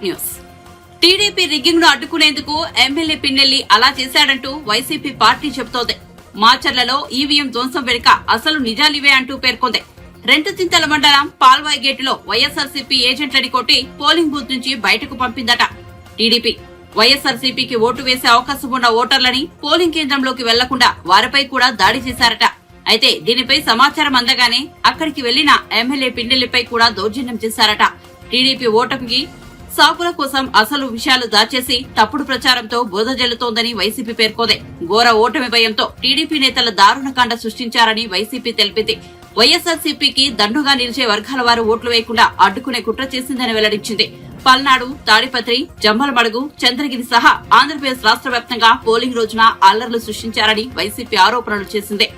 Hot news. TDP rigging ను అడ్డుకునేందుకు MLA Pinnelli అలా చేశాడంటూ వైసీపీ పార్టీ చెబుతోంది. మాచర్లలో ఈవీఎం ధ్వంసం వెనుక అసలు నిజాలివే అంటూ పేర్కొంది. రెంటచింతల మండలం పాల్వాయి గేటులో వైఎస్ఆర్సీపీ ఏజెంట్లని కొట్టి పోలింగ్ బూత్ నుంచి బయటకు పంపిందట టీడీపీ. వైఎస్ఆర్సీపీకి ఓటు వేసే అవకాశం ఉన్న ఓటర్లని పోలింగ్ కేంద్రంలోకి వెళ్లకుండా వారిపై కూడా దాడి చేశారట. అయితే దీనిపై సమాచారం అందగానే అక్కడికి వెళ్లిన ఎమ్మెల్యే పిన్నెల్లిపై కూడా దౌర్జన్యం చేశారట. టీడీపీ ఓటమికి సాకుల కోసం అసలు విషయాలు దాచేసి తప్పుడు ప్రచారంతో బోధ జల్లుతోందని వైసీపీ పేర్కొంది. ఘోర ఓటమి భయంతో టీడీపీ నేతల దారుణకాండ సృష్టించారని వైసీపీ తెలిపింది. వైఎస్ఆర్సీపీకి దండుగా నిలిచే వర్గాల వారు ఓట్లు వేయకుండా అడ్డుకునే కుట్ర చేసిందని వెల్లడించింది. పల్నాడు, తాడిపత్రి, జమ్మలమడుగు, చంద్రగిరి సహా ఆంధ్రప్రదేశ్ రాష్ట్ర వ్యాప్తంగా పోలింగ్ రోజున అల్లర్లు సృష్టించారని వైసీపీ ఆరోపణలు చేసింది.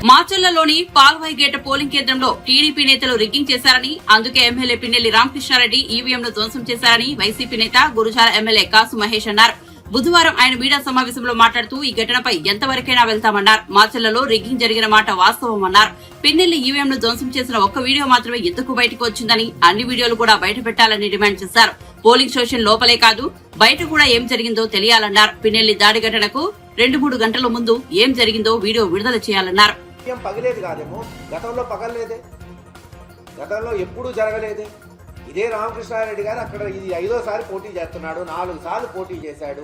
మాచర్లలోని పాల్వాయి గేట్ పోలింగ్ కేంద్రంలో టీడీపీ నేతలు రిగ్గింగ్ చేశారని, అందుకే ఎమ్మెల్యే పిన్నెల్లి రామకృష్ణారెడ్డి ఈవీఎంను ధ్వంసం చేశారని వైసీపీ నేత గురుజాల ఎమ్మెల్యే కాసు మహేష్ అన్నారు. బుధవారం ఆయన మీడియా సమావేశంలో మాట్లాడుతూ ఈ ఘటనపై ఎంతవరకైనా వెళ్తామన్నారు. మాచర్లలో రిగ్గింగ్ జరిగిన మాట వాస్తవమన్నారు. పిన్నెల్లి ఈవీఎంను ధ్వంసం చేసిన ఒక్క వీడియో మాత్రమే ఎందుకు బయటకు వచ్చిందని, అన్ని వీడియోలు కూడా బయట పెట్టాలని డిమాండ్ చేశారు. పోలింగ్ స్టేషన్ లోపలే కాదు బయట కూడా ఏం జరిగిందో తెలియాలన్నారు. పిన్నెల్లి దాడి ఘటనకు 2-3 గంటల ముందు ఏం జరిగిందో వీడియో విడుదల చేయాలన్నారు. పగిలేది కాదేమో, గతంలో పగలలేదే, గతంలో ఎప్పుడూ జరగలేదే. ఇదే రామకృష్ణారెడ్డి గారు అక్కడ ఇది 5వ సారి పోటీ చేస్తున్నాడు, 4 సార్లు పోటీ చేశాడు.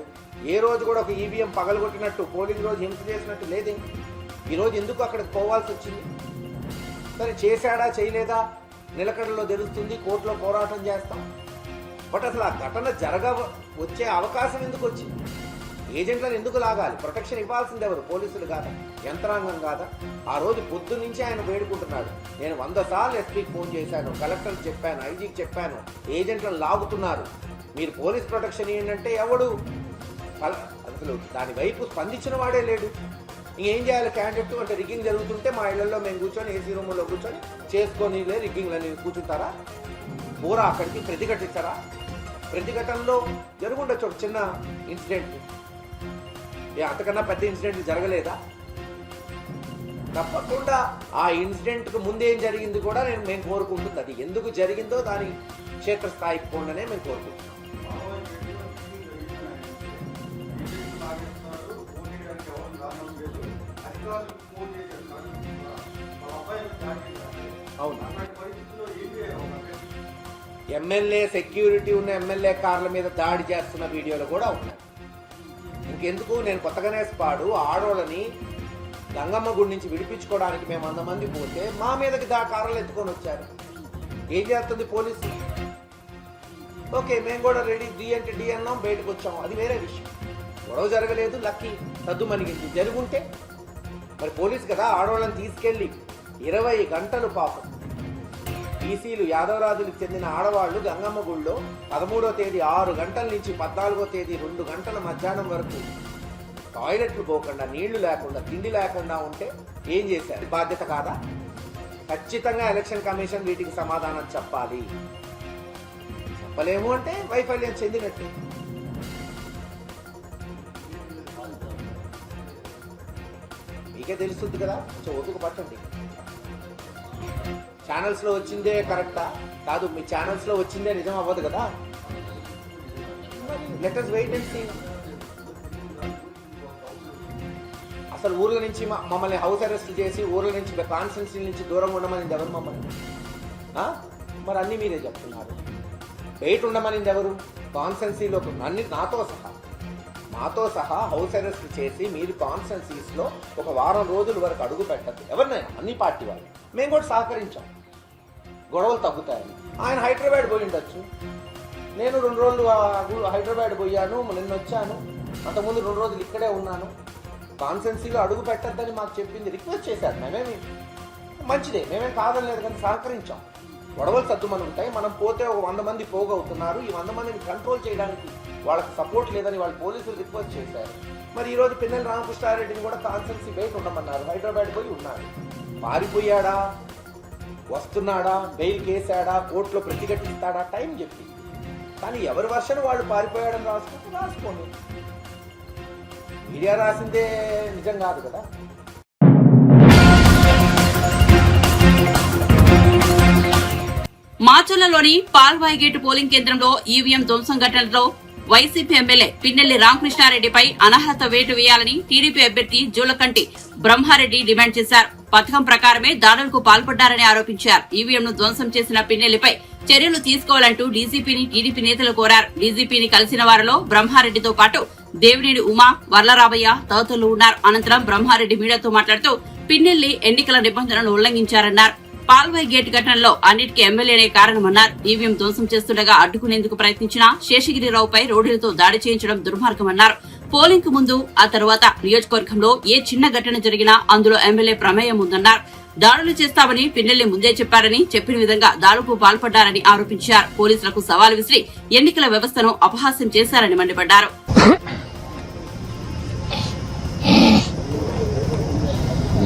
ఏ రోజు కూడా ఒక ఈవీఎం పగలగొట్టినట్టు పోలింగ్ రోజు హింస చేసినట్టు లేదే. ఈరోజు ఎందుకు అక్కడికి పోవాల్సి వచ్చింది? సరే, చేశాడా చేయలేదా నిలకడలో తెలుస్తుంది, కోర్టులో పోరాటం చేస్తాం. బట్ అసలు ఆ ఘటన వచ్చే అవకాశం ఎందుకు వచ్చింది? ఏజెంట్లను ఎందుకు లాగాలి? ప్రొటెక్షన్ ఇవ్వాల్సింది ఎవరు? పోలీసులు కాదా? యంత్రాంగం కాదా? ఆ రోజు పొద్దు నుంచి ఆయన వేడుకుంటున్నాడు, నేను 100 సార్లు ఎస్పీకి ఫోన్ చేశాను, కలెక్టర్కి చెప్పాను, ఐజీకి చెప్పాను, ఏజెంట్లను లాగుతున్నారు, మీరు పోలీస్ ప్రొటెక్షన్ ఏంటంటే ఎవడు అసలు దాని వైపు స్పందించిన వాడే లేడు. ఇంకేం చేయాలి? క్యాండిడేట్ అంటే రిగ్గింగ్ జరుగుతుంటే మా ఇళ్లలో మేము కూర్చొని ఏసీ రూమ్లో కూర్చొని చేసుకొని రిగ్గింగ్లని కూర్చుంటారా? పూరా అక్కడికి ప్రతిఘటిస్తారా? ప్రతిఘటనలో జరుగుండొచ్చు ఒక చిన్న ఇన్సిడెంట్, అంతకన్నా పెద్ద ఇన్సిడెంట్ జరగలేదా? తప్పకుండా ఆ ఇన్సిడెంట్కు ముందేం జరిగింది కూడా మేము కోరుకుంటుంది. అది ఎందుకు జరిగిందో దాని క్షేత్రస్థాయికి పోండనే మేము కోరుకుంటున్నాం. అవును, ఎమ్మెల్యే సెక్యూరిటీ ఉన్న ఎమ్మెల్యే కార్ల మీద దాడి చేస్తున్న వీడియోలు కూడా ఉన్నాయి. ఇంకెందుకు, నేను కొత్తగానే స్పాడు ఆడోళ్ళని గంగమ్మ గుడి నుంచి విడిపించుకోవడానికి మేము 100 మంది పోతే మా మీదకి కార్లు ఎత్తుకొని వచ్చారు. ఏం చేస్తుంది పోలీసు? ఓకే, మేము కూడా రెడీ, డి అంటే డి అన్నాం, బయటకు వచ్చాము, అది వేరే విషయం. గొడవ జరగలేదు, లక్కీ సద్దు మనిగింది. జరుగుంటే మరి పోలీసు కదా ఆడవాళ్ళని తీసుకెళ్ళి 20 గంటలు పాపం బీసీలు యాదవరాజులకు చెందిన ఆడవాళ్లు గంగమ్మ గుళ్ళో 13వ తేదీ 6 గంటల నుంచి 14వ తేదీ 2 గంటల మధ్యాహ్నం వరకు టాయిలెట్లు పోకుండా, నీళ్లు లేకుండా, తిండి లేకుండా ఉంటే ఏం చేశారు? బాధ్యత కాదా? ఖచ్చితంగా ఎలక్షన్ కమిషన్ వీటికి సమాధానం చెప్పాలి. చెప్పలేము అంటే వైఫల్యం చెందినట్టే. మీకే తెలుస్తుంది కదా, కొంచెం ఓపిక పట్టండి. ఛానల్స్లో వచ్చిందే కరెక్టా కాదు, మీ ఛానల్స్లో వచ్చిందే నిజం అవ్వదు కదా. Let us wait and see. అసలు ఊర్ల నుంచి మమ్మల్ని హౌస్ అరెస్ట్ చేసి ఊర్ల నుంచి కాన్స్టిట్యున్సీ నుంచి దూరంగా ఉండమనింది ఎవరు మమ్మల్ని? మరి అన్నీ మీరే చెప్తున్నారు. బయట ఉండమనింది ఎవరు? కాన్స్టిట్యున్సీలోకి అన్ని మాతో సహా హౌస్ అరెస్ట్ చేసి మీరు కాన్స్టిట్యున్సీస్లో ఒక వారం రోజుల వరకు అడుగు పెట్టద్దు ఎవరినైనా, అన్ని పార్టీ వాళ్ళు. మేము కూడా సహకరించాం, గొడవలు తగ్గుతాయని. ఆయన హైదరాబాద్ పోయి ఉండొచ్చు, నేను 2 రోజులు హైదరాబాద్ పోయాను, నిన్న వచ్చాను, అంతకుముందు 2 రోజులు ఇక్కడే ఉన్నాను. కాన్స్టిట్యున్సీలో అడుగు పెట్టద్దని మాకు చెప్పింది, రిక్వెస్ట్ చేశారు. మేమేమి మంచిదే, మేమేం కాదనలేదు, కానీ సహకరించాం. గొడవలు సర్దుమని ఉంటాయి, మనం పోతే ఒక 100 మంది పోగవుతున్నారు, ఈ 100 మందిని కంట్రోల్ చేయడానికి వాళ్ళకి సపోర్ట్ లేదని వాళ్ళు పోలీసులు రిక్వెస్ట్ చేశారు. మరి ఈరోజు పిన్నెల్లి రామకృష్ణారెడ్డిని కూడా కాన్స్టిట్యున్సీ బయట ఉండమన్నారు, హైదరాబాద్ పోయి ఉన్నారు. పారిపోయాడా, వస్తున్నాడా, బెయిల్ కేసాడా, కోర్టులో ప్రతిఘటిస్తాడా, టైం చెప్పింది. కానీ ఎవరి వర్షన్ వాళ్ళు పారిపోయాడని రాసుకోండి. మీడియా రాసిందే నిజం కాదు కదా. మాచర్లలోని పాల్వాయి గేటు పోలింగ్ కేంద్రంలో ఈవీఎం ధ్వంసం ఘటనలో వైసీపీ ఎమ్మెల్యే పిన్నెల్లి రామకృష్ణారెడ్డిపై అనర్హత వేటు వేయాలని టీడీపీ అభ్యర్థి జూలకంటి బ్రహ్మారెడ్డి డిమాండ్ చేశారు. పథకం ప్రకారమే దాడులకు పాల్పడ్డారని ఆరోపించారు. ఈవీఎంను ధ్వంసం చేసిన పిన్నెల్లిపై చర్యలు తీసుకోవాలంటూ డీజీపీని టీడీపీ నేతలు కోరారు. డీజీపీని కలిసిన వారిలో బ్రహ్మారెడ్డితో పాటు దేవినేని ఉమా, వర్లరామయ్య తదితరులు ఉన్నారు. అనంతరం బ్రహ్మారెడ్డి మీడియాతో మాట్లాడుతూ పిన్నెల్లి ఎన్నికల నిబంధనలను ఉల్లంఘించారన్నారు. పాల్వాయి గేట్ ఘటనలో అన్నిటికీ ఎమ్మెల్యేనే కారణమన్నారు. ఈవీఎం ధ్వంసం చేస్తుండగా అడ్డుకునేందుకు ప్రయత్నించిన శేషగిరిరావుపై రోడ్డులతో దాడి చేయించడం దుర్మార్గమన్నారు. పోలింగ్ కు ముందు, ఆ తర్వాత నియోజకవర్గంలో ఏ చిన్న ఘటన జరిగినా అందులో ఎమ్మెల్యే ప్రమేయం ఉందన్నారు. దాడులు చేస్తామని పిన్నెల్లి ముందే చెప్పారని, చెప్పిన విధంగా దాడులకు పాల్పడ్డారని ఆరోపించారు. పోలీసులకు సవాల్ విసిరి ఎన్నికల వ్యవస్థను అపహాస్యం చేశారని మండిపడ్డారు.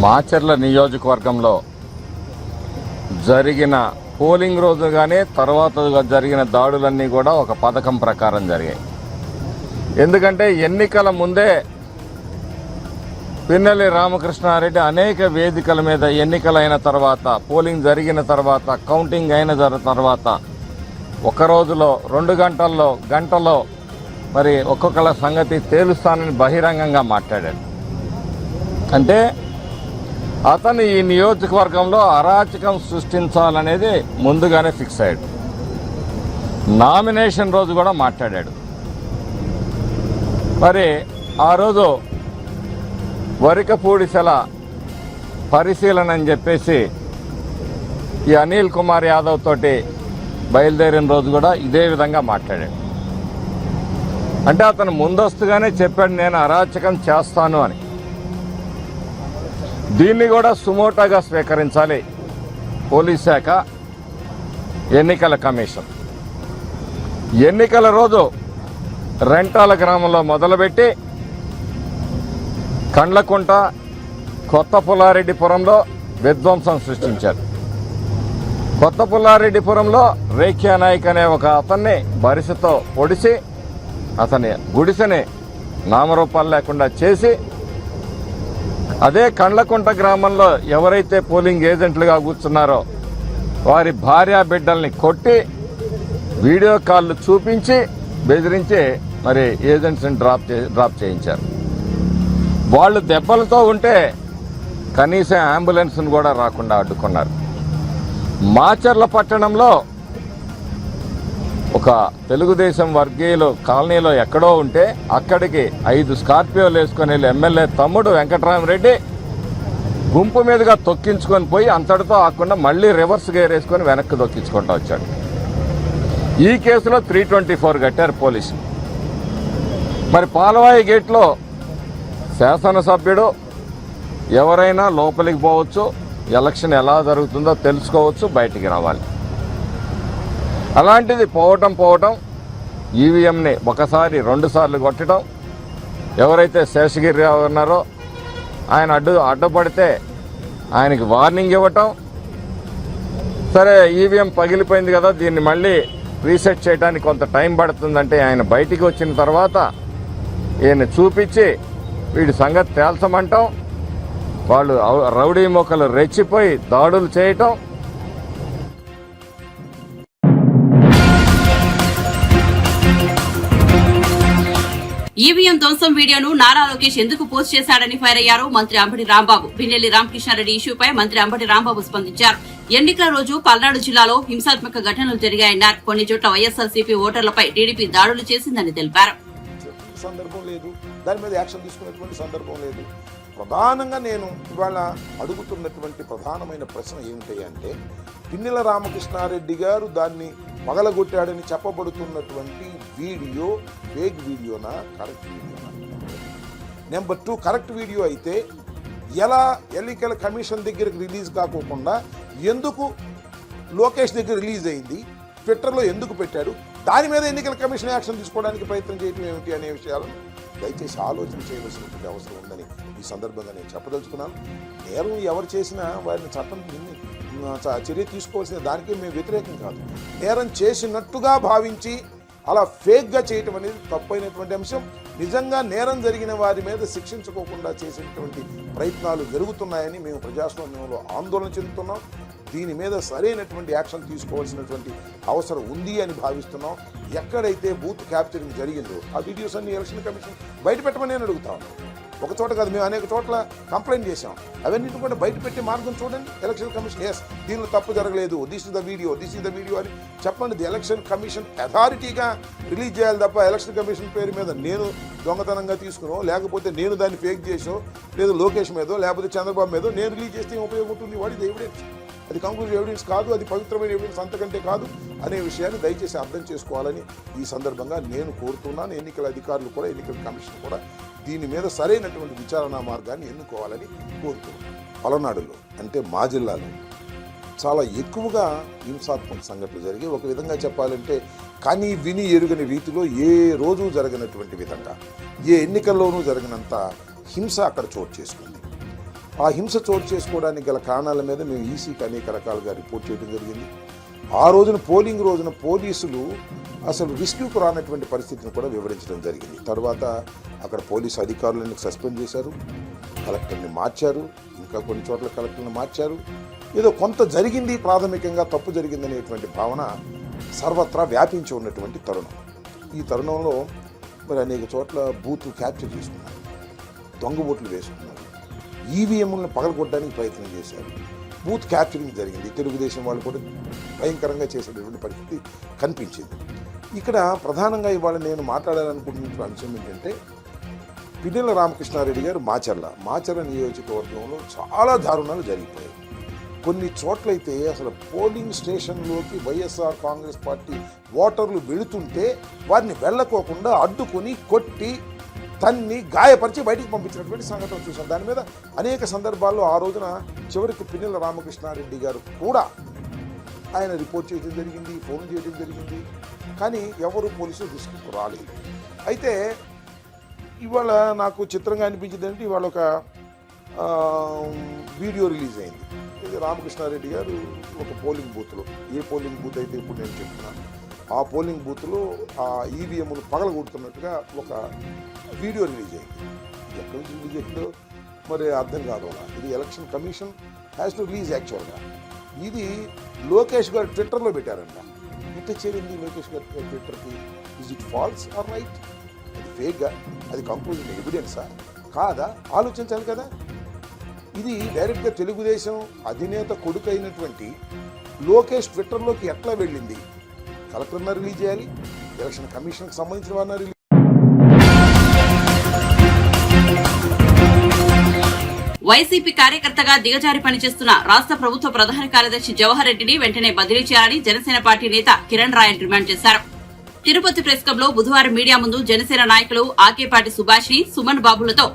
మాచర్ల నియోజకవర్గంలో జరిగిన పోలింగ్ రోజు కానీ తర్వాత జరిగిన దాడులన్నీ కూడా ఒక పథకం ప్రకారం జరిగాయి. ఎందుకంటే ఎన్నికల ముందే పిన్నెల్లి రామకృష్ణారెడ్డి అనేక వేదికల మీద ఎన్నికలైన తర్వాత, పోలింగ్ జరిగిన తర్వాత, కౌంటింగ్ అయిన తర్వాత ఒక రోజులో 2 గంటల్లో మరి ఒక్కొక్కళ్ళ సంగతి తేలుస్తానని బహిరంగంగా మాట్లాడాడు. అంటే అతను ఈ నియోజకవర్గంలో అరాచకం సృష్టించాలనేది ముందుగానే ఫిక్స్ అయ్యాడు. నామినేషన్ రోజు కూడా మాట్లాడాడు. మరి ఆ రోజు వరికపూడిసెల పరిశీలన అని చెప్పేసి ఈ అనిల్ కుమార్ యాదవ్ తోటి బయలుదేరిన రోజు కూడా ఇదే విధంగా మాట్లాడాడు. అంటే అతను ముందస్తుగానే చెప్పాడు, నేను అరాచకం చేస్తాను అని. దీన్ని కూడా సుమోటాగా స్వీకరించాలి పోలీస్ శాఖ, ఎన్నికల కమిషన్. ఎన్నికల రోజు రెంటాల గ్రామంలో మొదలుపెట్టి కండ్లకుంట, కొత్త పుల్లారెడ్డిపురంలో విధ్వంసం సృష్టించారు. కొత్త పుల్లారెడ్డిపురంలో రేఖ్యా నాయక్ అనే ఒక అతన్ని బరిసెతో పొడిచి అతని గుడిసెని నామరూపాలు లేకుండా చేసి, అదే కండ్లకుంట గ్రామంలో ఎవరైతే పోలింగ్ ఏజెంట్లుగా కూర్చున్నారో వారి భార్యా బిడ్డల్ని కొట్టి వీడియో కాల్లు చూపించి బెదిరించి మరి ఏజెంట్స్ని డ్రాప్ చేయించారు. వాళ్ళు దెబ్బలతో ఉంటే కనీసం అంబులెన్స్ను కూడా రాకుండా అడ్డుకున్నారు. మాచర్ల పట్టణంలో ఒక తెలుగుదేశం వర్గీయులు కాలనీలో ఎక్కడో ఉంటే అక్కడికి 5 స్కార్పియోలు వేసుకొని వెళ్ళి ఎమ్మెల్యే తమ్ముడు వెంకటరామరెడ్డి గుంపు మీదుగా తొక్కించుకొని పోయి అంతటితో ఆకుండా మళ్ళీ రివర్స్ గేర్ వేసుకొని వెనక్కి తొక్కించుకుంటూ వచ్చాడు. ఈ కేసులో 324 కట్టారు పోలీసులు. మరి పాలవాయి గేట్లో శాసనసభ్యుడు ఎవరైనా లోపలికి పోవచ్చు, ఎలక్షన్ ఎలా జరుగుతుందో తెలుసుకోవచ్చు, బయటికి రావాలి. అలాంటిది పోవటం ఈవీఎంని ఒకసారి 2 సార్లు కొట్టడం, ఎవరైతే శేషగిరిరావు ఉన్నారో ఆయన అడ్డుపడితే ఆయనకి వార్నింగ్ ఇవ్వటం, సరే ఈవీఎం పగిలిపోయింది కదా దీన్ని మళ్ళీ రీసెట్ చేయడానికి కొంత టైం పడుతుందంటే ఆయన బయటికి వచ్చిన తర్వాత ఈయన చూపించి వీడి సంగతి తేల్చమంటాం, వాళ్ళు రౌడీ మొక్కలు రెచ్చిపోయి దాడులు చేయటం. ఈవీఎం ధ్వంసం వీడియోను నారా లోకేష్ ఎందుకు పోస్ట్ చేశాడని ఫైర్ అయ్యారు మంత్రి అంబటి రాంబాబు. పిన్నెల్లి రామకృష్ణారెడ్డి ఇష్యూపై మంత్రి అంబటి రాంబాబు స్పందించారు. ఎన్నికల రోజు పల్నాడు జిల్లాలో హింసాత్మక ఘటనలు జరిగాయన్నారు. కొన్ని చోట్ల వైఎస్ఆర్సీపీ ఓటర్లపై టీడీపీ దాడులు చేసిందని తెలిపారు. సందర్భం లేదు, దాని మీద యాక్షన్ తీసుకునేటువంటి సందర్భం లేదు. ప్రధానంగా నేను ఇవాళ అడుగుతున్నటువంటి ప్రధానమైన ప్రశ్న ఏమిటి అంటే, పిన్నెల రామకృష్ణారెడ్డి గారు దాన్ని పగలగొట్టాడని చెప్పబడుతున్నటువంటి video fake వీడియోనా, correct వీడియోనా? Number 2, correct video అయితే ఎలా ఎన్నికల కమిషన్ దగ్గరికి రిలీజ్ కాకోకుండా ఎందుకు లోకేష్ దగ్గర రిలీజ్ అయింది, ట్విట్టర్లో ఎందుకు పెట్టాడు, దాని మీద ఎన్నికల కమిషన్ యాక్షన్ తీసుకోవడానికి ప్రయత్నం చేయడం ఏమిటి అనే విషయాలను దయచేసి ఆలోచన చేయవలసినటువంటి అవసరం ఉందని ఈ సందర్భంగా నేను చెప్పదలుచుకున్నాను. నేరం ఎవరు చేసినా వారిని చట్టం చర్య తీసుకోవాల్సిన దానికి మేము వ్యతిరేకం కాదు. నేరం చేసినట్టుగా భావించి అలా ఫేక్గా చేయటం అనేది తప్పైనటువంటి అంశం. నిజంగా నేరం జరిగిన వారి మీద శిక్షించుకోకుండా చేసేటువంటి ప్రయత్నాలు జరుగుతున్నాయని మేము ప్రజాస్వామ్యంలో ఆందోళన చెందుతున్నాం. దీని మీద సరైనటువంటి యాక్షన్ తీసుకోవాల్సినటువంటి అవసరం ఉంది అని భావిస్తున్నాం. ఎక్కడైతే బూత్ క్యాప్చరింగ్ జరిగిందో ఆ వీడియోస్ అన్ని ఎలక్షన్ కమిషన్ బయట పెట్టమని నేను అడుగుతాను. ఒక చోట కాదు, మేము అనేక చోట్ల కంప్లైంట్ చేశాం. అవన్నింటిని కూడా బయట పెట్టే మార్గం చూడండి. ఎలక్షన్ కమిషన్ ఎస్ దీనిలో తప్పు జరగలేదు, దిస్ ఇస్ ద వీడియో అని చెప్పండి. ఎలక్షన్ కమిషన్ అథారిటీగా రిలీజ్ చేయాలి తప్ప ఎలక్షన్ కమిషన్ పేరు మీద నేను దొంగతనంగా తీసుకునో, లేకపోతే నేను దాన్ని ఫేక్ చేసో, లేదా లోకేష్ మీదో, లేకపోతే చంద్రబాబు మీదో నేను రిలీజ్ చేస్తే ఉపయోగం ఉంటుంది. What is evidence? అది కంక్లూజివ్ ఎవిడెన్స్ కాదు, అది పవిత్రమైన ఎవిడెన్స్ అంతకంటే కాదు అనే విషయాన్ని దయచేసి అర్థం చేసుకోవాలని ఈ సందర్భంగా నేను కోరుతున్నాను. ఎన్నికల అధికారులు కూడా, ఎన్నికల కమిషన్ కూడా దీని మీద సరైనటువంటి విచారణా మార్గాన్ని ఎన్నుకోవాలని కోరుతున్నాను. పలనాడులో అంటే మా జిల్లాలో చాలా ఎక్కువగా హింసాత్మక సంఘటనలు జరిగి, ఒక విధంగా చెప్పాలంటే కానీ విని ఎరుగని రీతిలో ఏ రోజు జరగనటువంటి విధంగా, ఏ ఎన్నికల్లోనూ జరిగినంత హింస అక్కడ చోటు చేసుకుంది. ఆ హింస చోటు చేసుకోవడానికి గల కారణాల మీద మేము ఈసీకి అనేక రకాలుగా రిపోర్ట్ చేయడం జరిగింది. ఆ రోజున పోలింగ్ రోజున పోలీసులు అసలు రిస్క్యూకు రానటువంటి పరిస్థితిని కూడా వివరించడం జరిగింది. తర్వాత అక్కడ పోలీసు అధికారులను సస్పెండ్ చేశారు, కలెక్టర్ని మార్చారు, ఇంకా కొన్ని చోట్ల కలెక్టర్ని మార్చారు. ఏదో కొంత జరిగింది, ప్రాథమికంగా తప్పు జరిగిందనేటువంటి భావన సర్వత్రా వ్యాపించి ఉన్నటువంటి తరుణం. ఈ తరుణంలో మరి అనేక చోట్ల బూత్ క్యాప్చర్ చేసుకున్నారు, దొంగ ఓట్లు వేసుకున్నారు, ఈవీఎంలను పగలగొట్టడానికి ప్రయత్నం చేశారు, బూత్ క్యాప్చరింగ్ జరిగింది. తెలుగుదేశం వాళ్ళు కూడా భయంకరంగా చేసేటటువంటి పరిస్థితి కనిపించింది. ఇక్కడ ప్రధానంగా ఇవాళ నేను మాట్లాడాలనుకుంటున్న అంశం ఏంటంటే, పిన్నెల రామకృష్ణారెడ్డి గారు మాచర్ల నియోజకవర్గంలో చాలా దారుణాలు జరిగిపోయాయి. కొన్ని చోట్లయితే అసలు పోలింగ్ స్టేషన్లోకి వైఎస్ఆర్ కాంగ్రెస్ పార్టీ ఓటర్లు వెళుతుంటే వారిని వెళ్ళకోకుండా అడ్డుకొని కొట్టి తన్ని గాయపరిచి బయటికి పంపించినటువంటి సంఘటన చూసాం. దాని మీద అనేక సందర్భాల్లో ఆ రోజున చివరికి పిన్నెల రామకృష్ణారెడ్డి గారు కూడా ఆయన రిపోర్ట్ చేయడం జరిగింది, ఫోన్ చేయడం జరిగింది. కానీ ఎవరు పోలీసులు రిస్క్కు రాలేదు. అయితే ఇవాళ నాకు చిత్రంగా అనిపించింది అంటే, ఇవాళ ఒక వీడియో రిలీజ్ అయింది. ఇది రామకృష్ణారెడ్డి గారు ఒక పోలింగ్ బూత్లో, ఏ పోలింగ్ బూత్ అయితే ఇప్పుడు నేను చెప్తున్నాను, ఆ పోలింగ్ బూత్లో ఆ ఈవీఎంలు పగలగొడుతున్నట్టుగా ఒక వీడియో రిలీజ్ అయింది. ఎక్కడి నుంచి రిలీజ్ అయిందో మరి అర్థం కాదు. ఇది election commission has to release. యాక్చువల్గా ఇది లోకేష్ గారు ట్విట్టర్లో పెట్టారంట. ఇట్ట చేరింది లోకేష్ గారు ట్విట్టర్కి. Is it false or right? అది ఫేక్గా, అది కంక్లూజన్ ఎవిడెన్సా కాదా ఆలోచించాలి కదా. ఇది డైరెక్ట్గా తెలుగుదేశం అధినేత కొడుకు అయినటువంటి లోకేష్ ట్విట్టర్లోకి ఎట్లా వెళ్ళింది? కలెక్టర్న రిలీజ్ చేయాలి, ఎలక్షన్ కమిషన్కి సంబంధించిన వారిని రిలీజ్. వైసీపీ కార్యకర్తగా దిగజారి పనిచేస్తున్న రాష్ట్ర ప్రభుత్వ ప్రధాన కార్యదర్శి జవహర్ రెడ్డిని వెంటనే బదిలీ చేయాలని జనసేన పార్టీ నేత కిరణ్ రాయల్ డిమాండ్ చేశారు. తిరుపతి ప్రెస్ క్లబ్ లో బుధవారం మీడియా ముందు జనసేన నాయకులు ఆకేపాటి సుభాష్ని, సుమన్ బాబులతో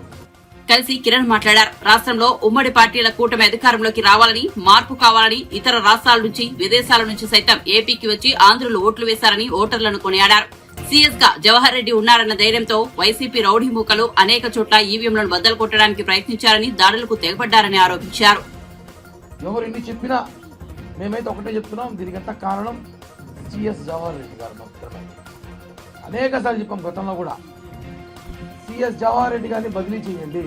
కలిసి కిరణ్ మాట్లాడారు. రాష్ట్రంలో ఉమ్మడి పార్టీల కూటమి అధికారంలోకి రావాలని, మార్పు కావాలని, ఇతర రాష్ట్రాల నుంచి, విదేశాల నుంచి సైతం ఏపీకి వచ్చి ఆంధ్రులు ఓట్లు వేశారని ఓటర్లను కొనియాడారు. సీఎస్ గా జవహర్ రెడ్డి ఉన్నారన్న ధైర్యంతో వైసీపీ రౌడీ మూకలు అనేక చోట్ల ఈవీఎంలను బద్దలు కొట్టడానికి ప్రయత్నించారని దాడులకు తెగబడ్డారని ఆరోపించారు. ఎవరు ఎన్ని చెప్పినా మేమైతే ఒకటే చెప్తున్నాం, దీనికంతా కారణం సిఎస్ జవహర్ రెడ్డి గారు మాత్రమే. అనేక సార్లు చెప్పాం గతంలో కూడా, సిఎస్ జవహర్ రెడ్డి గారిని బదిలీ చేయండి,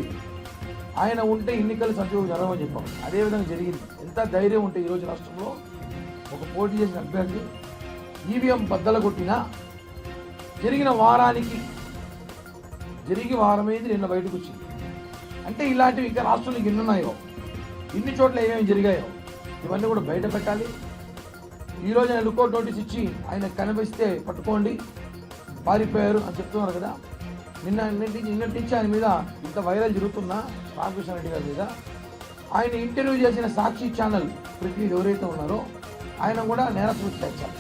ఆయన ఉంటే ఎన్నికలు సజీవం జరగమని చెప్పాం. అదేవిధంగా జరిగింది. ఎంత ధైర్యం ఉంటే ఈరోజు రాష్ట్రంలో ఒక పోటీ చేసిన అభ్యర్థి ఈవీఎం బద్దలు కొట్టినా జరిగిన వారానికి వారమైంది నిన్న బయటకు వచ్చింది. అంటే ఇలాంటివి ఇంకా రాష్ట్రంలో ఎన్ని ఉన్నాయో, ఇన్ని చోట్ల ఏమేమి జరిగాయో ఇవన్నీ కూడా బయట పెట్టాలి. ఈరోజు ఆయన లుకౌట్ నోటీస్ ఇచ్చి ఆయన కనిపిస్తే పట్టుకోండి, పారిపోయారు అని చెప్తున్నారు కదా. నిన్నటి నుంచి ఆయన మీద ఇంత వైరల్ జరుగుతున్నా రామకృష్ణ రెడ్డి గారి మీద, ఆయన ఇంటర్వ్యూ చేసిన సాక్షి ఛానల్ ప్రతినిధి ఎవరైతే ఉన్నారో ఆయన కూడా నేరస్తులు చేర్చాలి.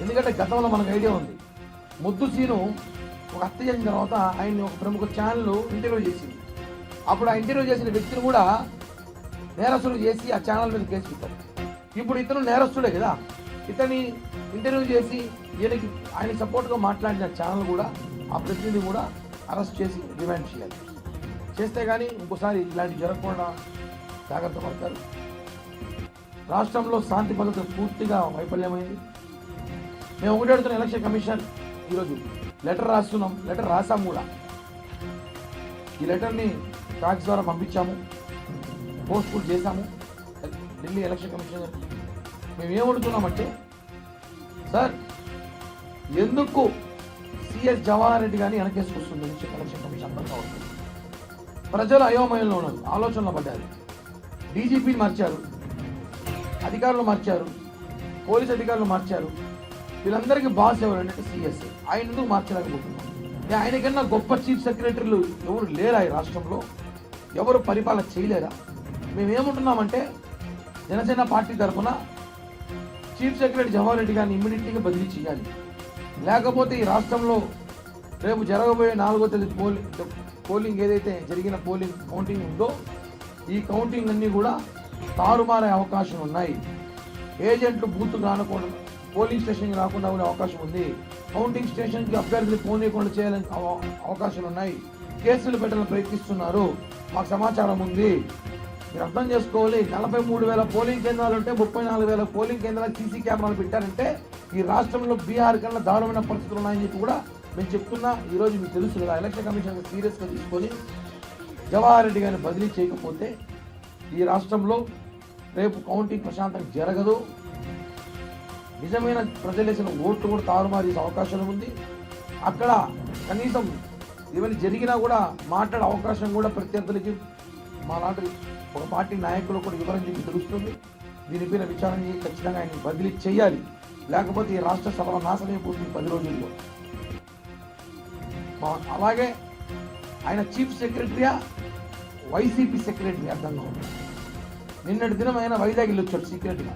ఎందుకంటే గతంలో మనకు ఐడియా ఉంది, ముద్దు సీను ఒక హత్య చేసిన తర్వాత ఆయన్ని ఒక ప్రముఖ ఛానల్ ఇంటర్వ్యూ చేసింది. అప్పుడు ఆ ఇంటర్వ్యూ చేసిన వ్యక్తిని కూడా నేరస్తులు చేసి ఆ ఛానల్ మీద కేసు పెట్టారు. ఇప్పుడు ఇతను నేరస్తుడే కదా, ఇతన్ని ఇంటర్వ్యూ చేసి ఈయనకి ఆయన సపోర్ట్గా మాట్లాడిన ఛానల్ కూడా ఆ ప్రతినిధి కూడా అరెస్ట్ చేసి రిమాండ్ చేయాలి. చేస్తే కానీ ఇంకోసారి ఇలాంటివి జరగకుండా జాగ్రత్త పడతారు. రాష్ట్రంలో శాంతి భద్రత పూర్తిగా వైఫల్యమైంది. మేము ఒకటి అడుగుతున్న ఎలక్షన్ కమిషన్ ఈరోజు లెటర్ రాసాము కూడా. ఈ లెటర్ని ఫ్యాక్స్ ద్వారా పంపించాము, పోస్ట్ కూడా చేశాము ఢిల్లీ ఎలక్షన్ కమిషన్. మేము ఏమడుగుతున్నామంటే, సార్ ఎందుకు సిఎస్ జవహర్ రెడ్డి గారిని వెనకేసుకొస్తుంది ఎలక్షన్ కమిషన్ అర్థం కావట్లేదు. ప్రజలు అయోమయంలో ఉన్నారు, ఆలోచనలో పడ్డారు. డీజీపీని మార్చారు, అధికారులు మార్చారు, పోలీస్ అధికారులు మార్చారు. వీళ్ళందరికీ బాస్ ఎవరంటే సిఎస్. ఆయన ఎందుకు మార్చలేకపోతున్నాం? ఆయనకన్నా గొప్ప చీఫ్ సెక్రటరీలు ఎవరు లేరా ఈ రాష్ట్రంలో? ఎవరు పరిపాలన చేయలేరా? మేమేమంటున్నామంటే, జనసేన పార్టీ తరఫున చీఫ్ సెక్రటరీ జవహర్ రెడ్డి గారిని ఇమ్మీడియట్గా బదిలీ చేయాలి. లేకపోతే ఈ రాష్ట్రంలో రేపు జరగబోయే 4వ తేదీ పోలింగ్ ఏదైతే జరిగిన పోలింగ్ కౌంటింగ్ ఉందో, ఈ కౌంటింగ్ అన్నీ కూడా తారుమారే అవకాశం ఉన్నాయి. ఏజెంట్లు బూత్కు రానకుండా, పోలింగ్ స్టేషన్కి రాకుండా ఉండే అవకాశం ఉంది. కౌంటింగ్ స్టేషన్కి అభ్యర్థులు పోనీయకుండా చేయాలని అవకాశాలు ఉన్నాయి. కేసులు పెట్టాలని ప్రయత్నిస్తున్నారు, మాకు సమాచారం ఉంది. మీరు అర్థం చేసుకోవాలి. 43,000 పోలింగ్ కేంద్రాలు ఉంటే 34,000 పోలింగ్ కేంద్రాలు సీసీ కెమెరాలు పెట్టారంటే ఈ రాష్ట్రంలో బీహార్ కన్నా దారుణమైన పరిస్థితులు ఉన్నాయని చెప్పి కూడా మేము చెప్తున్నా. ఈరోజు మీకు తెలుసు కదా, ఎలక్షన్ కమిషన్ సీరియస్గా తీసుకొని జవహర్ రెడ్డి గారిని బదిలీ చేయకపోతే ఈ రాష్ట్రంలో రేపు కౌంటింగ్ ప్రశాంతంగా జరగదు. నిజమైన ప్రజలు వేసిన ఓట్లు కూడా తారుమారు చేసే అవకాశం ఉంది. అక్కడ కనీసం ఏమైనా జరిగినా కూడా మాట్లాడే అవకాశం కూడా ప్రత్యర్థులకి మా లాంటి ఒక పార్టీ నాయకులు కూడా వివరం చెప్పి తెలుస్తుంది. దీనిపైన విచారణ చేసి ఖచ్చితంగా ఆయన బదిలీ చేయాలి. లేకపోతే ఈ రాష్ట్ర సర్వనాశనం అయిపోతుంది 10 రోజుల్లో. అలాగే ఆయన చీఫ్ సెక్రటరీయా వైసీపీ సెక్రటరీ అర్థంగా ఉంది. నిన్నటి దినం ఆయన వైజాగ్ వెళ్ళొచ్చాడు సీక్రెట్గా.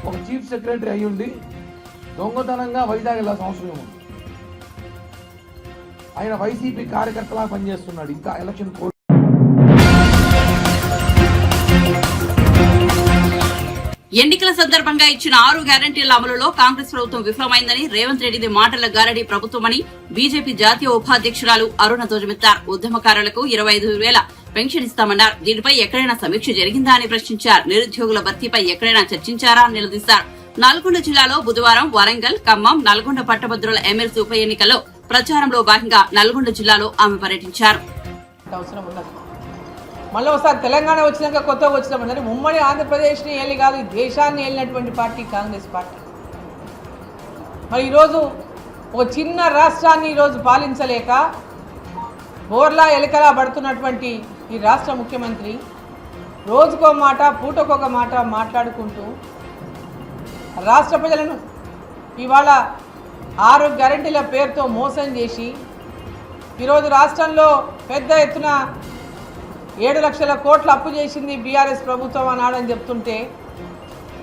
ఒక చీఫ్ సెక్రటరీ అయ్యుండి దొంగతనంగా వైజాగ్ వెళ్ళాల్సిన అవసరం ఉంది. ఆయన వైసీపీ కార్యకర్తలా పనిచేస్తున్నాడు. ఇంకా ఎలక్షన్ కోడ్ ఎన్నికల సందర్భంగా ఇచ్చిన 6 గ్యారంటీల అమలులో కాంగ్రెస్ ప్రభుత్వం విఫలమైందని, రేవంత్ రెడ్డిది మాటల గారడి ప్రభుత్వమని బీజేపీ జాతీయ ఉపాధ్యక్షురాలు అరుణ ధ్వజమెత్తారు. ఉద్యమకారులకు 25,000 పెన్షన్ ఇస్తామన్నారు. దీనిపై ఎక్కడైనా సమీక్ష జరిగిందా అని ప్రశ్నించారు. నిరుద్యోగుల భర్తీపై ఎక్కడైనా చర్చించారా అని నిలదీశారు. నల్గొండ జిల్లాలో బుధవారం వరంగల్, ఖమ్మం, నల్గొండ పట్టభద్రుల ఎమ్మెల్సీ ఉప ఎన్నికల్లో ప్రచారంలో భాగంగా నల్గొండ జిల్లాలో ఆమె పర్యటించారు. మళ్ళీ ఒకసారి తెలంగాణ వచ్చినాక కొత్తగా వచ్చినామని ఉమ్మడి ఆంధ్రప్రదేశ్ని ఏలి కాదు, దేశాన్ని ఏలినటువంటి పార్టీ కాంగ్రెస్ పార్టీ. మరి ఈరోజు ఒక చిన్న రాష్ట్రాన్ని ఈరోజు పాలించలేక బోర్లా ఎలకలా పడుతున్నటువంటి ఈ రాష్ట్ర ముఖ్యమంత్రి రోజుకో మాట పూటకొక మాట మాట్లాడుకుంటూ రాష్ట్ర ప్రజలను ఇవాళ 6 గ్యారెంటీల పేరుతో మోసం చేసి ఈరోజు రాష్ట్రంలో పెద్ద ఎత్తున 7 లక్షల కోట్ల అప్పు చేసింది బీఆర్ఎస్ ప్రభుత్వం అన్నాడని చెప్తుంటే,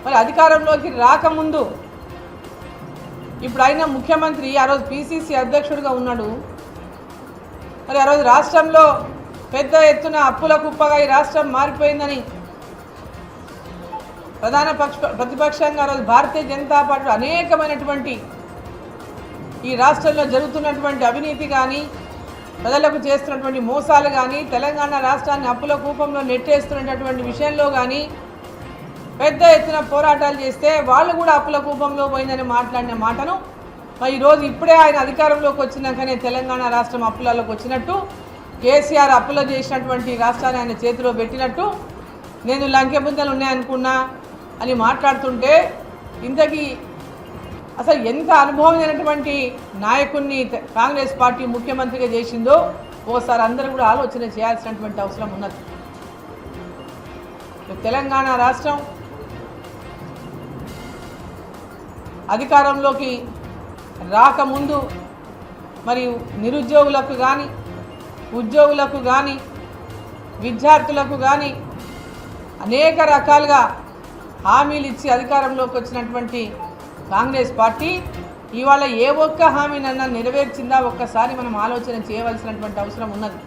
మరి అధికారంలోకి రాకముందు ఇప్పుడు అయిన ముఖ్యమంత్రి ఆ రోజు పిసిసి అధ్యక్షుడిగా ఉన్నాడు. మరి ఆ రోజు రాష్ట్రంలో పెద్ద ఎత్తున అప్పుల కుప్పగా ఈ రాష్ట్రం మారిపోయిందని ప్రతిపక్షంగా ఆ రోజు భారతీయ జనతా పార్టీ అనేకమైనటువంటి ఈ రాష్ట్రంలో జరుగుతున్నటువంటి అవినీతి కానీ ప్రజలకు చేస్తున్నటువంటి మోసాలు కానీ తెలంగాణ రాష్ట్రాన్ని అప్పుల కూపంలో నెట్టేస్తున్నటువంటి విషయంలో కానీ పెద్ద ఎత్తున పోరాటాలు చేస్తే వాళ్ళు కూడా అప్పుల కూపంలో పోయిందని మాట్లాడిన మాటను మరి ఈరోజు ఇప్పుడే ఆయన అధికారంలోకి వచ్చినాకనే తెలంగాణ రాష్ట్రం అప్పులలోకి వచ్చినట్టు కేసీఆర్ అప్పులో చేసినటువంటి రాష్ట్రాన్ని ఆయన చేతిలో పెట్టినట్టు నేను లంకె బుందలు ఉన్నాయనుకున్నా అని మాట్లాడుతుంటే ఇంతకీ అసలు ఎంత అనుభవమైనటువంటి నాయకుడిని కాంగ్రెస్ పార్టీ ముఖ్యమంత్రిగా చేసిందో ఓసారి అందరూ కూడా ఆలోచన చేయాల్సినటువంటి అవసరం ఉన్నది. తెలంగాణ రాష్ట్రం అధికారంలోకి రాకముందు మరియు నిరుద్యోగులకు కానీ ఉద్యోగులకు కానీ విద్యార్థులకు కానీ అనేక రకాలుగా హామీలు ఇచ్చి అధికారంలోకి వచ్చినటువంటి కాంగ్రెస్ పార్టీ ఇవాళ ఏ ఒక్క హామీనన్నా నెరవేర్చిందా ఒక్కసారి మనం ఆలోచన చేయవలసినటువంటి అవసరం ఉన్నది.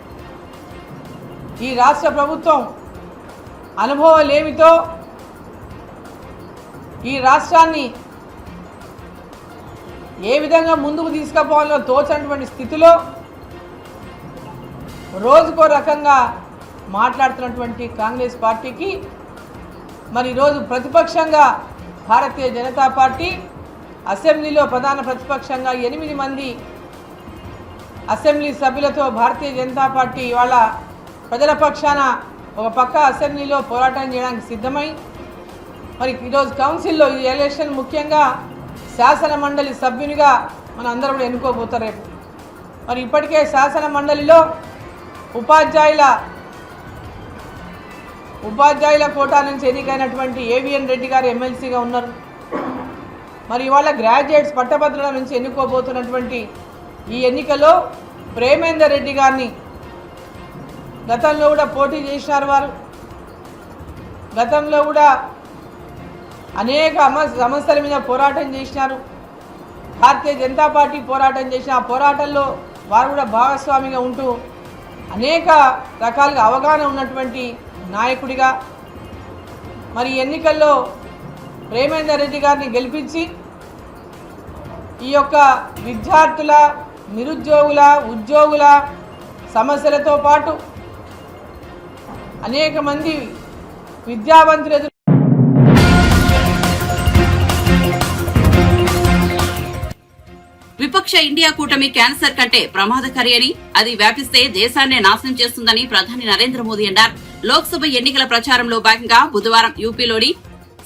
ఈ రాష్ట్ర ప్రభుత్వం అనుభవాలేమితో ఈ రాష్ట్రాన్ని ఏ విధంగా ముందుకు తీసుకుపోవాలో తోచనటువంటి స్థితిలో రోజుకో రకంగా మాట్లాడుతున్నటువంటి కాంగ్రెస్ పార్టీకి మరి ఈరోజు ప్రతిపక్షంగా భారతీయ జనతా పార్టీ అసెంబ్లీలో ప్రధాన ప్రతిపక్షంగా 8 మంది అసెంబ్లీ సభ్యులతో భారతీయ జనతా పార్టీ ఇవాళ ప్రజల పక్షాన ఒక పక్క అసెంబ్లీలో పోరాటం చేయడానికి సిద్ధమై మరి ఈరోజు కౌన్సిల్లో ఈ ఎలక్షన్ ముఖ్యంగా శాసన మండలి సభ్యునిగా మన అందరూ కూడా ఎన్నుకోబోతారు రేపు. మరి ఇప్పటికే శాసన మండలిలో ఉపాధ్యాయుల కోటా నుంచి ఎన్నికైనటువంటి ఏవిఎన్ రెడ్డి గారు ఎమ్మెల్సీగా ఉన్నారు. మరి ఇవాళ గ్రాడ్యుయేట్స్ పట్టభద్రుల నుంచి ఎన్నుకోబోతున్నటువంటి ఈ ఎన్నికలో ప్రేమేందర్ రెడ్డి గారిని గతంలో కూడా పోటీ చేసినారు. వారు గతంలో కూడా అనేక సమస్యల మీద పోరాటం చేసినారు. భారతీయ జనతా పార్టీ పోరాటం చేసిన ఆ పోరాటంలో వారు కూడా భాగస్వామిగా ఉంటూ అనేక రకాలుగా అవగాహన ఉన్నటువంటి నాయకుడిగా మరి ఎన్నికల్లో ప్రేమేందర్ రెడ్డి గారిని గెలిపించి ఈ యొక్క విద్యార్థుల నిరుద్యోగుల ఉద్యోగుల సమస్యలతో పాటు అనేక మంది విద్యావంతులు విపక్ష ఇండియా కూటమి క్యాన్సర్ కంటే ప్రమాదకారి అని, అది వ్యాపిస్తే దేశాన్నే నాశనం చేస్తుందని ప్రధాని నరేంద్ర మోదీ అన్నారు. లోక్సభ ఎన్నికల ప్రచారంలో భాగంగా బుధవారం యూపీలోని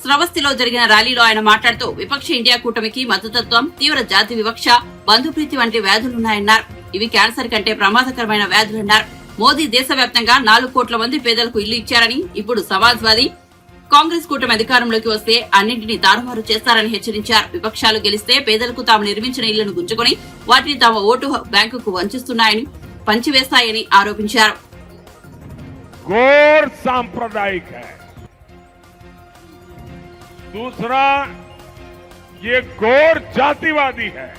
శ్రవస్తిలో జరిగిన ర్యాలీలో ఆయన మాట్లాడుతూ విపక్ష ఇండియా కూటమికి మద్దతత్వం, తీవ్ర జాతి వివక్ష, బంధుప్రీతి వంటి వ్యాధులున్నాయన్నారు. ఇవి క్యాన్సర్ కంటే ప్రమాదకరమైన వ్యాధులన్నారు. మోదీ దేశవ్యాప్తంగా 4 కోట్ల మంది పేదలకు ఇల్లు ఇచ్చారని, ఇప్పుడు సమాజ్వాదీ కాంగ్రెస్ కూటమి అధికారంలోకి వస్తే అన్నింటినీ తారుమారు చేస్తారని హెచ్చరించారు. విపక్షాలు గెలిస్తే పేదలకు తాము నిర్మించిన ఇళ్లను గుంజుకుని వాటిని తమ ఓటు బ్యాంకుకు వంచిస్తున్నాయని, పంచివేస్తాయని ఆరోపించారు. गौर सांप्रदायिक है। दूसरा, ये गौर जातिवादी है।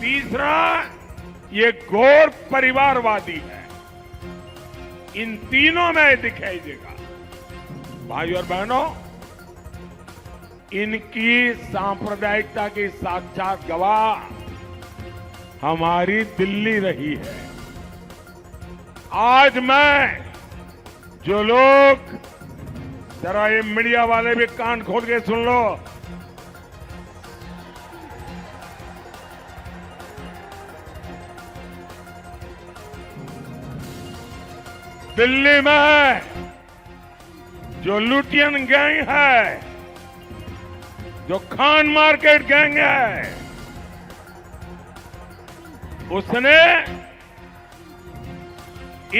तीसरा, ये गौर परिवारवादी है। इन तीनों में दिखाई देगा। भाई और बहनों, इनकी सांप्रदायिकता की साक्षात गवाह हमारी दिल्ली रही है। आज मैं जो लोग, जरा ये मीडिया वाले भी कान खोल के सुन लो, दिल्ली में जो लुटियन गैंग है, जो खान मार्केट गैंग है, उसने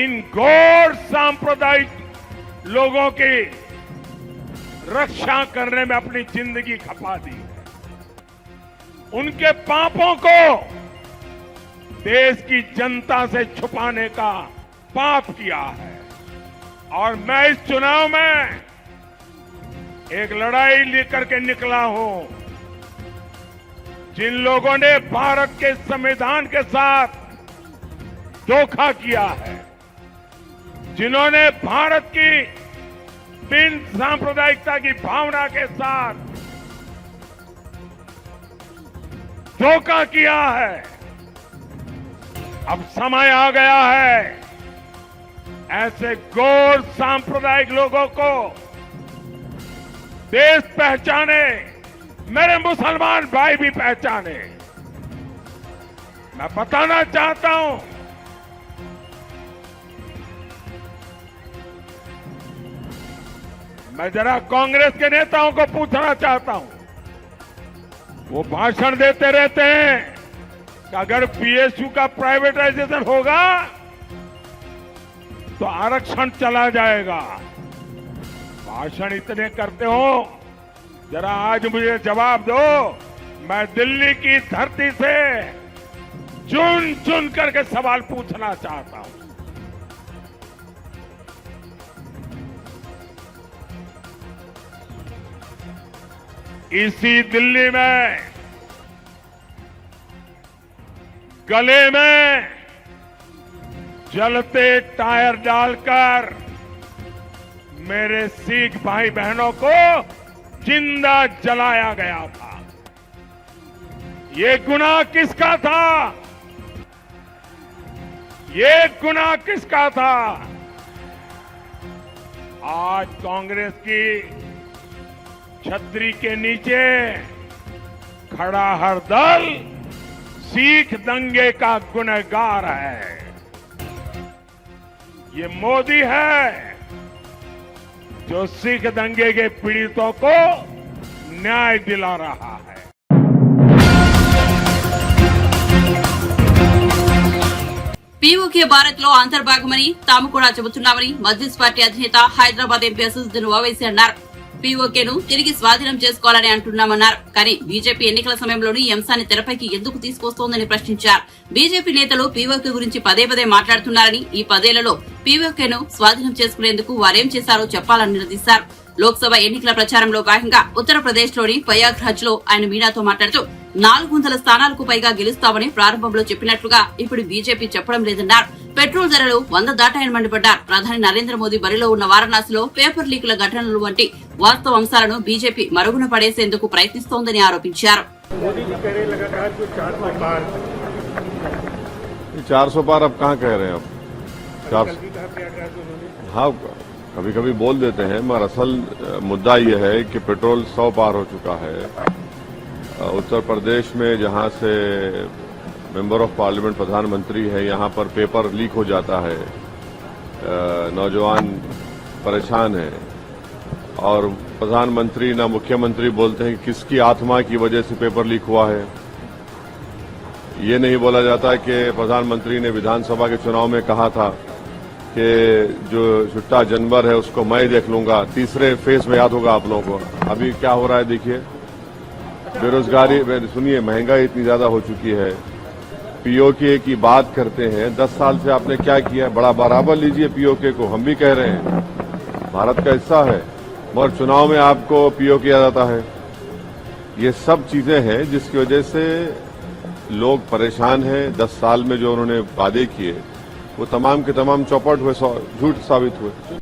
इन गौर सांप्रदायिक लोगों की रक्षा करने में अपनी जिंदगी खपा दी है। उनके पापों को देश की जनता से छुपाने का पाप किया है। और मैं इस चुनाव में एक लड़ाई लेकर के निकला हूं। जिन लोगों ने भारत के संविधान के साथ धोखा किया है, जिन्होंने भारत की बिन सांप्रदायिकता की भावना के साथ धोखा किया है। अब समय आ गया है ऐसे गैर सांप्रदायिक लोगों को देश पहचाने, मेरे मुसलमान भाई भी पहचाने। मैं बताना चाहता हूं, मैं जरा कांग्रेस के नेताओं को पूछना चाहता हूं, वो भाषण देते रहते हैं कि अगर पीएसयू का प्राइवेटाइजेशन होगा तो आरक्षण चला जाएगा। भाषण इतने करते हो, जरा आज मुझे जवाब दो। मैं दिल्ली की धरती से चुन चुन करके सवाल पूछना चाहता हूं। इसी दिल्ली में गले में जलते टायर डालकर मेरे सिख भाई बहनों को जिंदा जलाया गया था। ये गुनाह किसका था? ये गुनाह किसका था? आज कांग्रेस की छतरी के नीचे खड़ा हर दल सिख दंगे का गुनहगार है। ये मोदी है जो सिख दंगे के पीड़ितों को न्याय दिला रहा है। పీఓకే భారత్ లో అంతర్భాగమని తాము కూడా చెబుతున్నామని మజ్లిస్ పార్టీ అధినేత హైదరాబాద్ ఎంపీ అసదుద్దీన్ ఓవైసీ అన్నారు. పీఓకేను తిరిగి స్వాధీనం చేసుకోవాలని అంటున్నామన్నారు. కానీ బీజేపీ ఎన్నికల సమయంలోనూ ఈ అంశాన్ని తెరపైకి ఎందుకు తీసుకొస్తోందని ప్రశ్నించారు. బీజేపీ నేతలు పీఓకే గురించి పదే పదే మాట్లాడుతున్నారని, ఈ 10 ఏళ్లలో పీఓకేను స్వాధీనం చేసుకునేందుకు వారేం చేశారో చెప్పాలని నిలదీశారు. లోక్సభ ఎన్నికల ప్రచారంలో భాగంగా ఉత్తరప్రదేశ్ లోని ప్రయాగ్రాజ్ లో ఆయన మీడియాతో మాట్లాడుతూ 400 స్థానాలకు పైగా గెలుస్తామని ప్రారంభంలో చెప్పినట్లుగా ఇప్పుడు బీజేపీ చెప్పడం లేదన్నారు. పెట్రోల్ ధరలు 100 దాటాయని మండిపడ్డారు. ప్రధాని నరేంద్ర మోదీ బరిలో ఉన్న వారణాసిలో పేపర్ లీకుల ఘటనలు వంటి వాస్తవ అంశాలను బీజేపీ మరుగున పడేసేందుకు ప్రయత్నిస్తోందని ఆరోపించారు. 400 पार अब कहाँ कह रहे हैं? अब हाँ, कभी कभी बोल देते हैं, मगर असल मुद्दा यह है कि पेट्रोल 100 पार हो चुका है। उत्तर प्रदेश में जहां से मेंबर ऑफ पार्लियामेंट प्रधानमंत्री है, यहां पर पेपर लीक हो जाता है, नौजवान परेशान है और प्रधानमंत्री ना मुख्यमंत्री बोलते हैं कि किसकी आत्मा की वजह से पेपर लीक हुआ है। ये नहीं बोला जाता कि प्रधानमंत्री ने विधानसभा के चुनाव में कहा था कि जो छुट्टा जानवर है उसको मैं देख लूंगा। तीसरे फेज में याद होगा आप लोगों को। अभी क्या हो रहा है देखिए, बेरोजगारी, सुनिए, महंगाई इतनी ज्यादा हो चुकी है। पीओके की बात करते हैं, 10 साल से आपने क्या किया? बड़ा बराबर लीजिए पीओके को, हम भी कह रहे हैं भारत का हिस्सा है, मगर चुनाव में आपको पीओके किया जाता है। ये सब चीजें हैं जिसकी वजह से लोग परेशान हैं। 10 साल में जो उन्होंने वादे किए वो तमाम के तमाम चौपट हुए, झूठ साबित हुए।